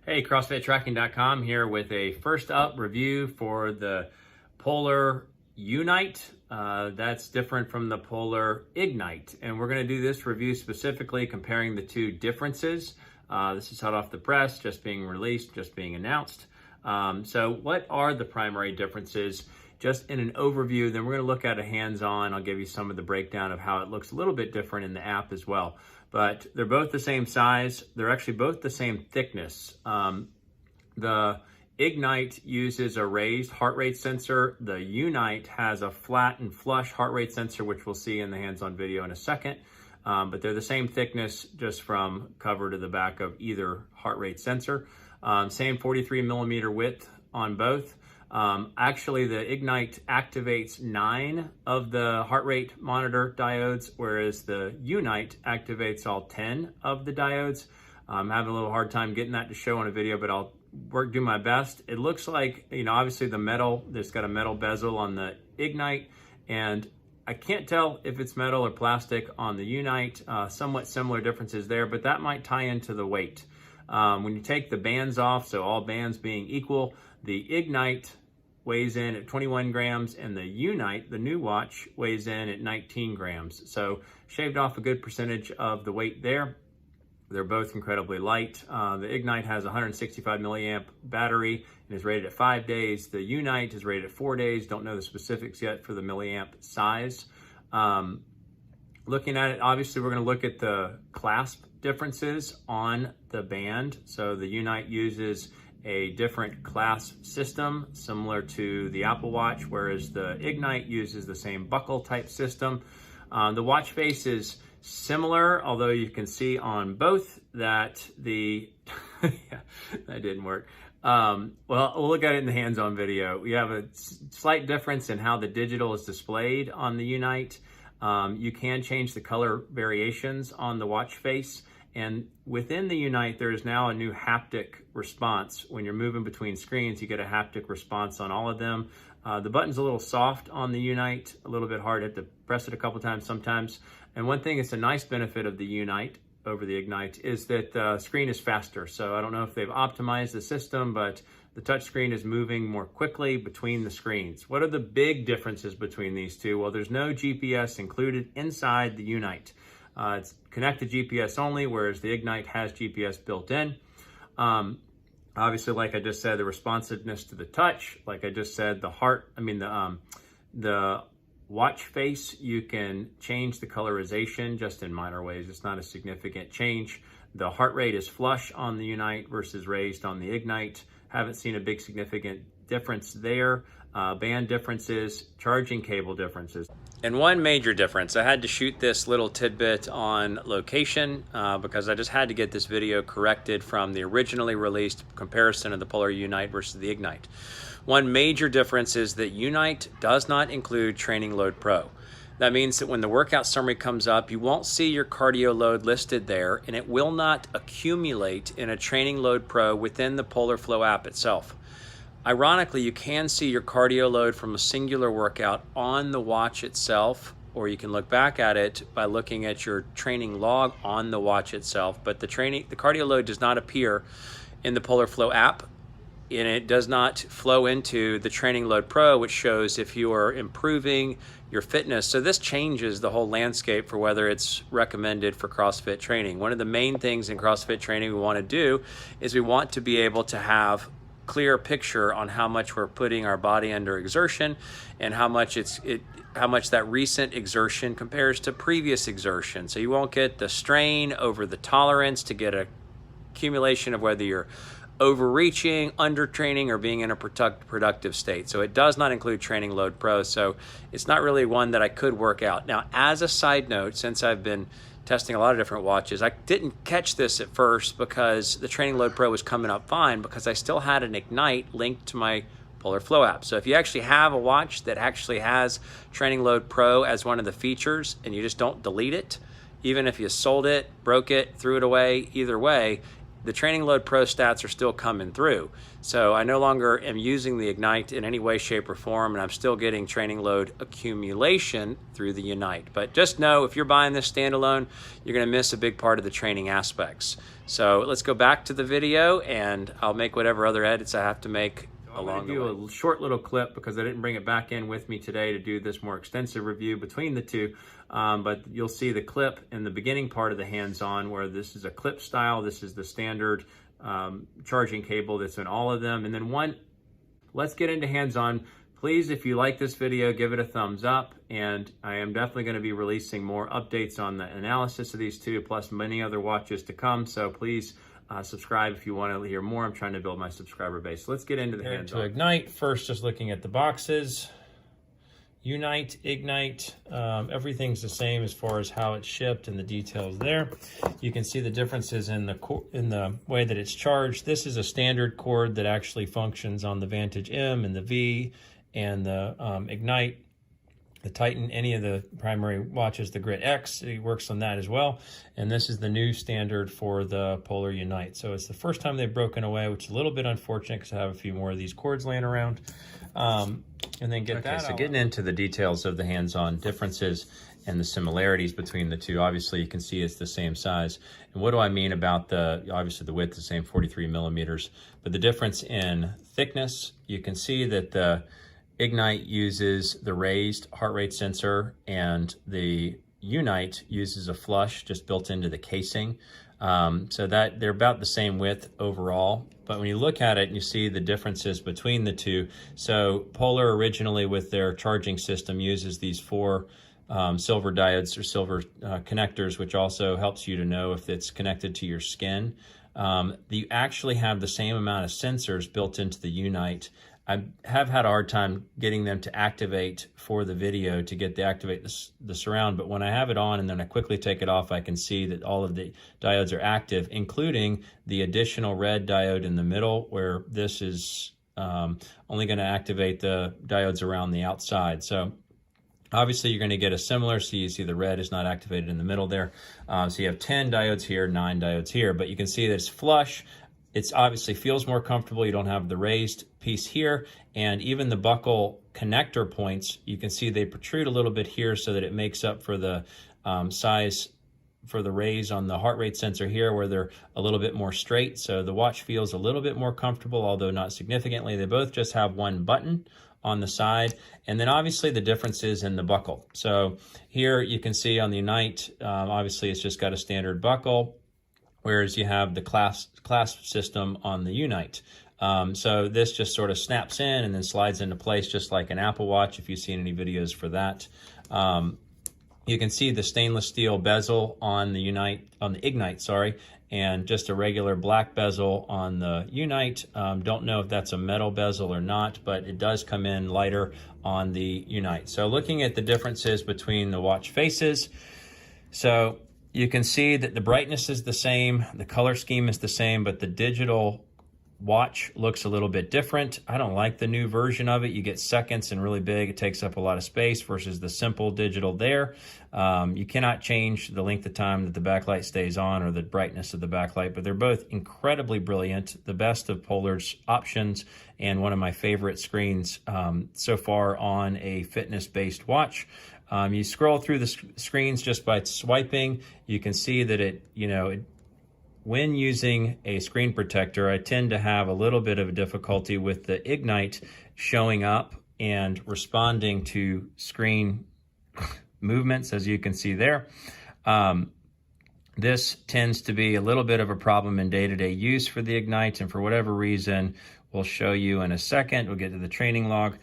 Hey, CrossFitTracking.com here with a first up review for the Polar Unite. That's different from the Polar Ignite. And we're going to do this review specifically comparing the two differences. This is hot off the press, just being released, just being announced. So what are the primary differences? Just in an overview, then we're going to look at a hands-on. I'll give you some of the breakdown of how it looks a little bit different in the app as well. But they're both the same size. They're actually both the same thickness. The Ignite uses a raised heart rate sensor. The Unite has a flat and flush heart rate sensor, which we'll see in the hands-on video in a second. But they're the same thickness just from cover to the back of either heart rate sensor. Same 43 millimeter width on both. Actually, the Ignite activates 9 of the heart rate monitor diodes, whereas the Unite activates all 10 of the diodes. I'm having a little hard time getting that to show on a video, but I'll do my best. It looks like, obviously the metal, there's got a metal bezel on the Ignite, and I can't tell if it's metal or plastic on the Unite. Somewhat similar differences there, but that might tie into the weight. When you take the bands off, so all bands being equal, the Ignite weighs in at 21 grams and the Unite, the new watch, weighs in at 19 grams. So shaved off a good percentage of the weight there. They're both incredibly light. The Ignite has a 165 milliamp battery and is rated at 5 days. The Unite is rated at 4 days. Don't know the specifics yet for the milliamp size. Looking at it, obviously we're going to look at the clasp differences on the band. So the Unite uses a different clasp system similar to the Apple Watch, whereas the Ignite uses the same buckle type system. The watch face is similar, although you can see on both that the yeah, that didn't work. Well, we'll look at it in the hands-on video. We have a slight difference in how the digital is displayed on the Unite. You can change the color variations on the watch face. And within the Unite, there is now a new haptic response. When you're moving between screens, you get a haptic response on all of them. The button's a little soft on the Unite, a little bit hard. You have to press it a couple times sometimes. And one thing that's a nice benefit of the Unite over the Ignite is that the screen is faster. So I don't know if they've optimized the system, but the touch screen is moving more quickly between the screens. What are the big differences between these two? Well, there's no GPS included inside the Unite. It's connected GPS only, whereas the Ignite has GPS built in. Obviously, like I just said, the responsiveness to the touch, like I just said, the watch face, you can change the colorization just in minor ways. It's not a significant change. The heart rate is flush on the Unite versus raised on the Ignite. Haven't seen a big significant difference there. Band differences, charging cable differences. And one major difference, I had to shoot this little tidbit on location because I just had to get this video corrected from the originally released comparison of the Polar Unite versus the Ignite. One major difference is that Unite does not include Training Load Pro. That means that when the workout summary comes up, you won't see your cardio load listed there, and it will not accumulate in a Training Load Pro within the Polar Flow app itself. Ironically, you can see your cardio load from a singular workout on the watch itself, or you can look back at it by looking at your training log on the watch itself. But the cardio load does not appear in the Polar Flow app, and it does not flow into the Training Load Pro, which shows if you are improving your fitness. So this changes the whole landscape for whether it's recommended for CrossFit training. One of the main things in CrossFit training we want to do is we want to be able to have clear picture on how much we're putting our body under exertion and how much that recent exertion compares to previous exertion. So you won't get the strain over the tolerance to get a accumulation of whether you're overreaching, undertraining, or being in a productive state. So it does not include Training Load Pro. So it's not really one that I could work out. Now, as a side note, since I've been testing a lot of different watches, I didn't catch this at first because the Training Load Pro was coming up fine because I still had an Ignite linked to my Polar Flow app. So if you actually have a watch that actually has Training Load Pro as one of the features and you just don't delete it, even if you sold it, broke it, threw it away, either way, the Training Load Pro stats are still coming through. So I no longer am using the Ignite in any way, shape, or form, and I'm still getting training load accumulation through the Unite. But just know, if you're buying this standalone, you're gonna miss a big part of the training aspects. So let's go back to the video, and I'll make whatever other edits I have to make along the way. I'm gonna do a short little clip because I didn't bring it back in with me today to do this more extensive review between the two. But you'll see the clip in the beginning part of the hands-on, where this is a clip style. This is the standard charging cable that's in all of them. And then let's get into hands-on. Please, if you like this video, give it a thumbs up. And I am definitely going to be releasing more updates on the analysis of these two, plus many other watches to come. So please subscribe if you want to hear more. I'm trying to build my subscriber base. So let's get into the hands-on. To Ignite, first just looking at the boxes. Unite, Ignite, everything's the same as far as how it's shipped and the details there. You can see the differences in the way that it's charged. This is a standard cord that actually functions on the Vantage M and the V and the Ignite, the Titan, any of the primary watches, the Grit X, it works on that as well. And this is the new standard for the Polar Unite. So it's the first time they've broken away, which is a little bit unfortunate because I have a few more of these cords laying around. And then so getting into the details of the hands-on differences and the similarities between the two. Obviously, you can see it's the same size. And what do I mean about obviously the width is the same, 43 millimeters, but the difference in thickness, you can see that the Ignite uses the raised heart rate sensor and the Unite uses a flush just built into the casing. So that they're about the same width overall. But when you look at it and you see the differences between the two, so Polar originally with their charging system uses these 4 silver diodes or silver connectors, which also helps you to know if it's connected to your skin. You actually have the same amount of sensors built into the Unite. I have had a hard time getting them to activate for the video to activate the surround, but when I have it on and then I quickly take it off, I can see that all of the diodes are active, including the additional red diode in the middle, where this is only going to activate the diodes around the outside. So obviously you're going to get a similar, so you see the red is not activated in the middle there. So you have 10 diodes here, 9 diodes here, but you can see that it's flush. It's obviously feels more comfortable. You don't have the raised piece here, and even the buckle connector points, you can see they protrude a little bit here so that it makes up for the size for the raise on the heart rate sensor here, where they're a little bit more straight. So the watch feels a little bit more comfortable, although not significantly. They both just have one button on the side, and then obviously the difference is in the buckle. So here you can see on the Unite, obviously it's just got a standard buckle, whereas you have the clasp system on the Unite. So this just sort of snaps in and then slides into place just like an Apple Watch, if you've seen any videos for that. You can see the stainless steel bezel on the Ignite, and just a regular black bezel on the Unite. Don't know if that's a metal bezel or not, but it does come in lighter on the Unite. So looking at the differences between the watch faces, so you can see that the brightness is the same, the color scheme is the same, but the digital watch looks a little bit different. I don't like the new version of it. You get seconds and really big. It takes up a lot of space versus the simple digital there. You cannot change the length of time that the backlight stays on or the brightness of the backlight, but they're both incredibly brilliant, the best of Polar's options, and one of my favorite screens so far on a fitness-based watch. You scroll through the screens just by swiping. You can see that when using a screen protector, I tend to have a little bit of a difficulty with the Ignite showing up and responding to screen movements, as you can see there. This tends to be a little bit of a problem in day-to-day use for the Ignite, and for whatever reason, we'll show you in a second. We'll get to the training log.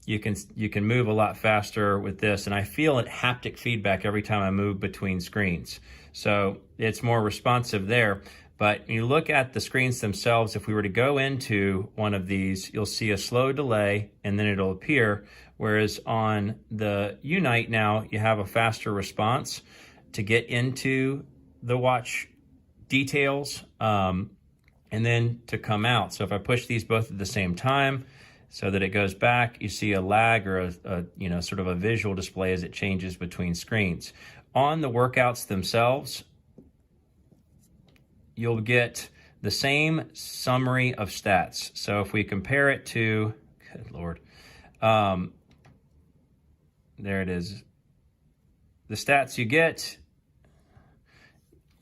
You can move a lot faster with this, and I feel haptic feedback every time I move between screens. So it's more responsive there. But when you look at the screens themselves, if we were to go into one of these, you'll see a slow delay and then it'll appear. Whereas on the Unite now, you have a faster response to get into the watch details and then to come out. So if I push these both at the same time so that it goes back, you see a lag or a sort of a visual display as it changes between screens. On the workouts themselves, you'll get the same summary of stats. So if we compare it to, good Lord, there it is. The stats you get,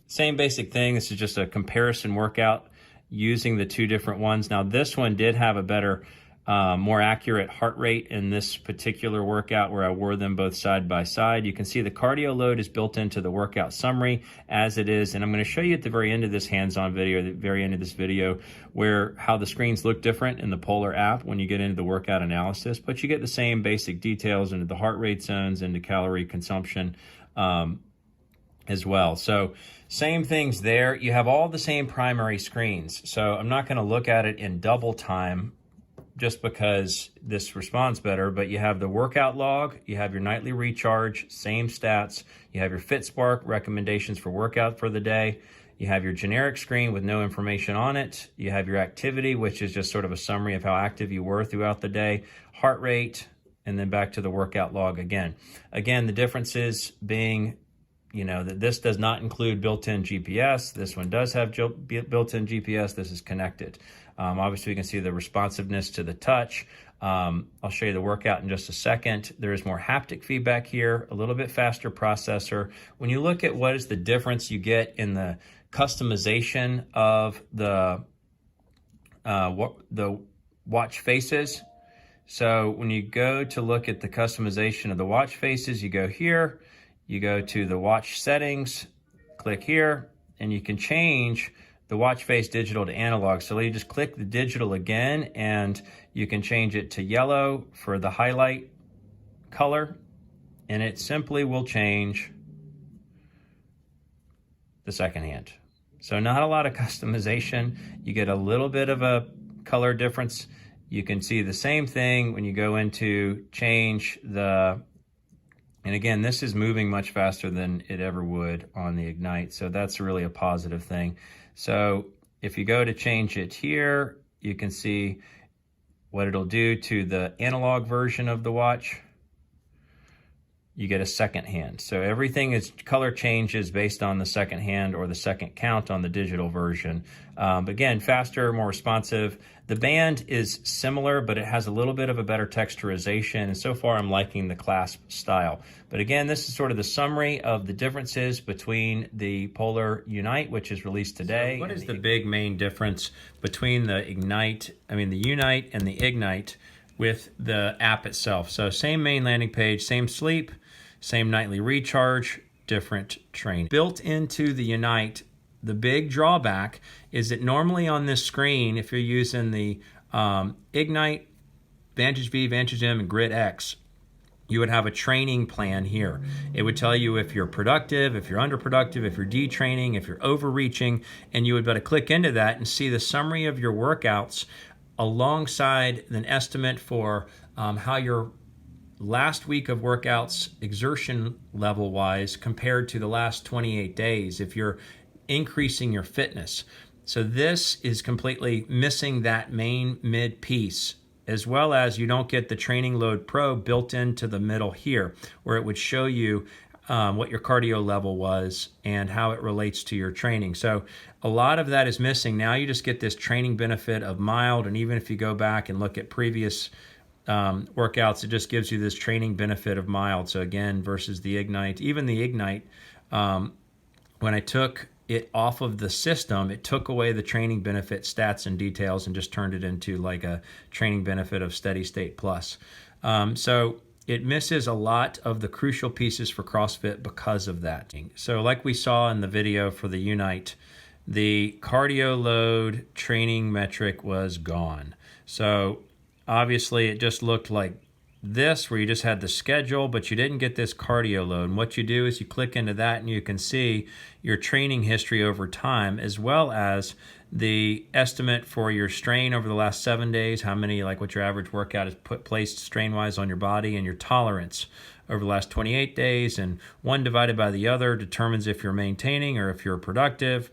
same basic thing. This is just a comparison workout using the two different ones. Now this one did have a better, more accurate heart rate in this particular workout where I wore them both side by side. You can see the cardio load is built into the workout summary as it is. And I'm going to show you at the very end of this hands-on video, the very end of this video, where how the screens look different in the Polar app when you get into the workout analysis, but you get the same basic details into the heart rate zones, into calorie consumption, as well. So same things there. You have all the same primary screens. So I'm not going to look at it in double time just because this responds better, but you have the workout log, you have your nightly recharge, same stats, you have your FitSpark recommendations for workout for the day, you have your generic screen with no information on it, you have your activity, which is just sort of a summary of how active you were throughout the day, heart rate, and then back to the workout log again. Again, the differences being, you know, that this does not include built-in GPS. This one does have built-in GPS. This is connected. Obviously, you can see the responsiveness to the touch. I'll show you the workout in just a second. There is more haptic feedback here, a little bit faster processor. When you look at what is the difference you get in the customization of the watch faces. So when you go to look at the customization of the watch faces, you go here, you go to the watch settings, click here, and you can change the watch face digital to analog. So you just click the digital again, and you can change it to yellow for the highlight color, and it simply will change the second hand. So not a lot of customization. You get a little bit of a color difference. You can see the same thing when you go into change the, and again, this is moving much faster than it ever would on the Ignite. So that's really a positive thing. So if you go to change it here, you can see what it'll do to the analog version of the watch. You get a second hand. So everything is color changes based on the second hand or the second count on the digital version. But again, faster, more responsive. The band is similar, but it has a little bit of a better texturization. And so far, I'm liking the clasp style. But again, this is sort of the summary of the differences between the Polar Unite, which is released today. So what is the big main difference between the Unite and the Ignite with the app itself? So same main landing page, same sleep, same nightly recharge, different training. Built into the Unite, the big drawback is that normally on this screen, if you're using the Ignite, Vantage V, Vantage M, and Grid X, you would have a training plan here. It would tell you if you're productive, if you're underproductive, if you're detraining, if you're overreaching, and you would better click into that and see the summary of your workouts alongside an estimate for how your last week of workouts exertion level wise compared to the last 28 days if you're increasing your fitness. So this is completely missing that main mid piece, as well as you don't get the Training Load Pro built into the middle here, where it would show you what your cardio level was and how it relates to your training. So a lot of that is missing. Now you just get this training benefit of mild, and even if you go back and look at previous workouts, it just gives you this training benefit of mild. So again, versus the Ignite, even the Ignite, when I took it off of the system, it took away the training benefit stats and details and just turned it into like a training benefit of steady state plus. So it misses a lot of the crucial pieces for CrossFit because of that. So like we saw in the video for the Unite, the cardio load training metric was gone. So obviously it just looked like this, where you just had the schedule, but you didn't get this cardio load. And what you do is you click into that and you can see your training history over time, as well as the estimate for your strain over the last 7 days, how many, like what your average workout is placed strain-wise on your body, and your tolerance over the last 28 days. And one divided by the other determines if you're maintaining or if you're productive,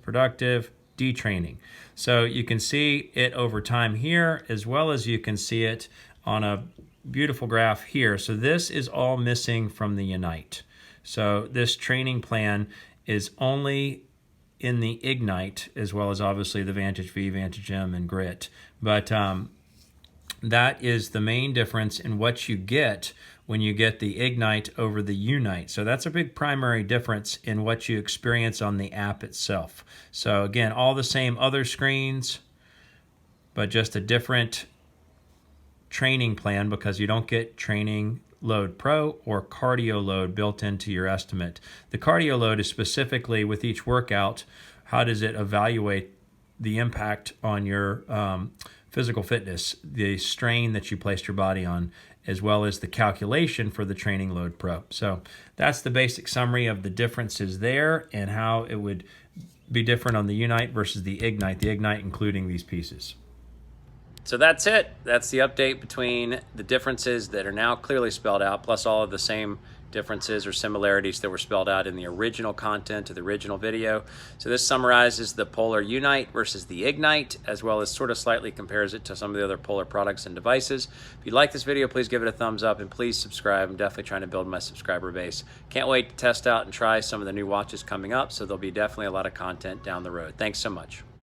detraining. So you can see it over time here, as well as you can see it on a beautiful graph here. So this is all missing from the Unite. So this training plan is only in the Ignite, as well as obviously the Vantage V, Vantage M, and Grit. But that is the main difference in what you get when you get the Ignite over the Unite. So that's a big primary difference in what you experience on the app itself. So again, all the same other screens, but just a different training plan, because you don't get training load pro or cardio load built into your estimate. The cardio load is specifically with each workout, how does it evaluate the impact on your physical fitness, the strain that you placed your body on, as well as the calculation for the training load pro. So that's the basic summary of the differences there and how it would be different on the Unite versus the Ignite including these pieces. So that's it. That's the update between the differences that are now clearly spelled out, plus all of the same differences or similarities that were spelled out in the original content of the original video. So this summarizes the Polar Unite versus the Ignite, as well as sort of slightly compares it to some of the other Polar products and devices. If you like this video, please give it a thumbs up and please subscribe. I'm definitely trying to build my subscriber base. Can't wait to test out and try some of the new watches coming up, so there'll be definitely a lot of content down the road. Thanks so much.